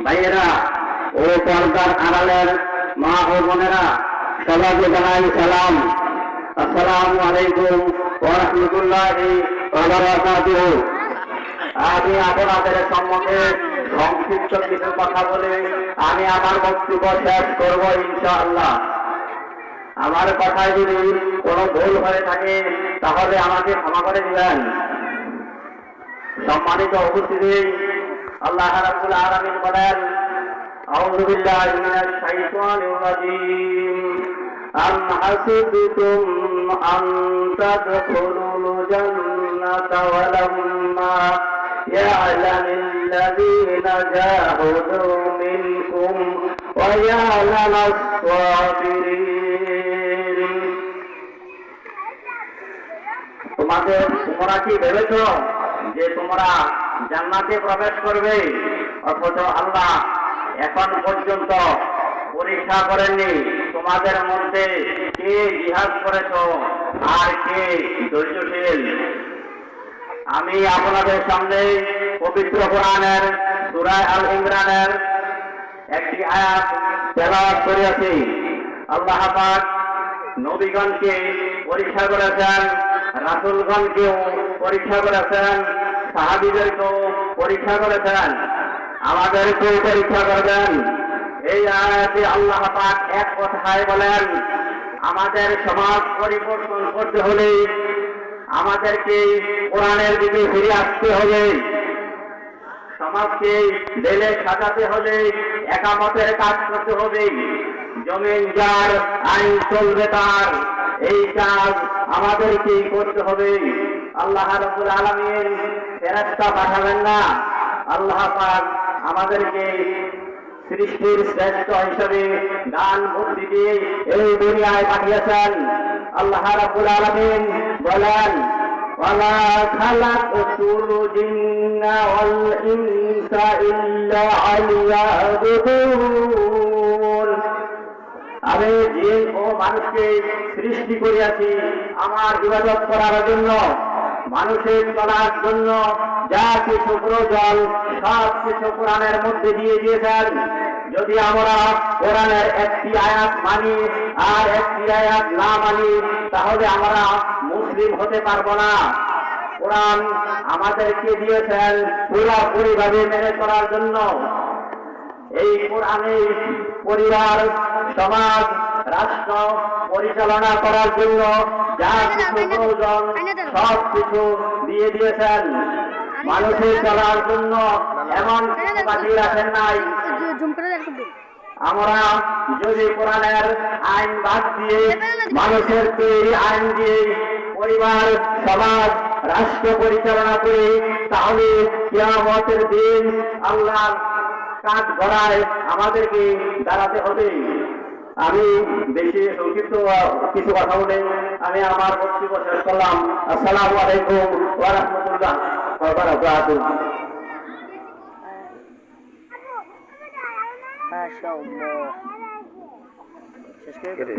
ভাইয়েরা ও পর্দার আড়ালের মা ও বোনেরা, সবাইকে জানাই সালাম। আসসালামু আলাইকুম ওয়া রাহমাতুল্লাহি ওয়া বারাকাতুহু। আমি আপনাদের সম্মুখে সংক্ষিপ্ত কিছু কথা বলে আমি আমার বক্তব্য শেষ করব ইনশাআল্লাহ। আমার কথায় যদি কোনো ভুল হয়ে থাকে তাহলে আমাকে ক্ষমা করে দিবেন। সম্মানিত উপস্থিতি, আল্লাহ রাব্বুল আলামিন বলেন, আউযু বিল্লাহি মিনাশ শাইতানির রাজীম, আম হাসিবতুম আন তাদখুলুল জান্নাতা ওয়া লাম্মা ইয়ালামিল্লাযীনা জাহাদু মিনকুম ওয়া ইয়ালামাস সাবিরিন। তোমরা কি ভেবেছ যে তোমরা জান্নাতে প্রবেশ করবে, অথচ আল্লাহ এখন পর্যন্ত পরীক্ষা করেননি তোমাদের মধ্যে কে জিহাদ করেছ আর কে ধৈর্যশীল। আমি আপনাদের সামনে পবিত্র কোরআনের সূরা আল ইমরানের একটি আয়াত তেলাওয়াত করেছি। আল্লাহ পাক নবীগণকে পরীক্ষা করেছেন, রাসূলগণকেও পরীক্ষা করেছেন, সাহাবীদেরকেও পরীক্ষা করেছেন, আমাদেরকেও পরীক্ষা করবেন। এই আয়াতে আল্লাহ পাক এক কথায় বলেন, আমাদের সমাজ পরিবর্তন করতে হলে আমাদেরকে কোরআনের দিকে ফিরে আসতে হবে। সমাজকে দেলে সাজাতে হলে একামতের কাজ করতে হবে। জমিন যার, আইন চলবে তার, এই কাজ আমাদেরকেই করতে হবে। আল্লাহ রাব্বুল আলামিন ফেরেশতা পাঠাবেন না, আল্লাহ পাক আমাদেরকে সৃষ্টির শ্রেষ্ঠ হিসেবে জ্ঞান বুদ্ধি দিয়ে এই দুনিয়ায় পাঠিয়েছেন। আল্লাহ রাব্বুল আলামিন বলেন, ওয়ামা খালাকতুল জিন্না ওয়াল ইনসা ইল্লা লিয়াবুদুন। আমি জিন ও মানুষকে সৃষ্টি করিয়াছি আমার ইবাদত করার জন্য, মানুষের চলার জন্য যা কিছু প্রয়োজন সব কিছু কোরআনের মধ্যে দিয়ে দিয়েছেন। যদি আমরা কোরআনের একটি আয়াত মানি আর একটি আয়াত না মানি তাহলে আমরা মুসলিম হতে পারবো না। কোরআন আমাদেরকে দিয়েছেন পুরোপুরিভাবে মেনে চলার জন্য। এই কোরআনে পরিবার, সমাজ, রাষ্ট্র পরিচালনা করার জন্য যা কিছু প্রয়োজন সব কিছু দিয়ে দিয়েছেন। মানুষের চলার জন্য এমন কিছু বাকি রাখেন নাই। আমরা যদি কোরআনের আইন বাদ দিয়ে মানুষের তৈরি আইন দিয়ে পরিবার, সমাজ, রাষ্ট্র পরিচালনা করি তাহলে কিয়ামতের দিন আল্লাহর কাজ গড়ায় আমাদেরকে দাঁড়াতে হবে। আমি বেশি সংক্ষিপ্ত কিছু কথা বলে আমি আমার বক্তব্য শেষ করলাম। আসসালামু আলাইকুম ওয়া রাহমাতুল্লাহ ওয়া বারাকাতুহু। মাশাআল্লাহ। শেষ করে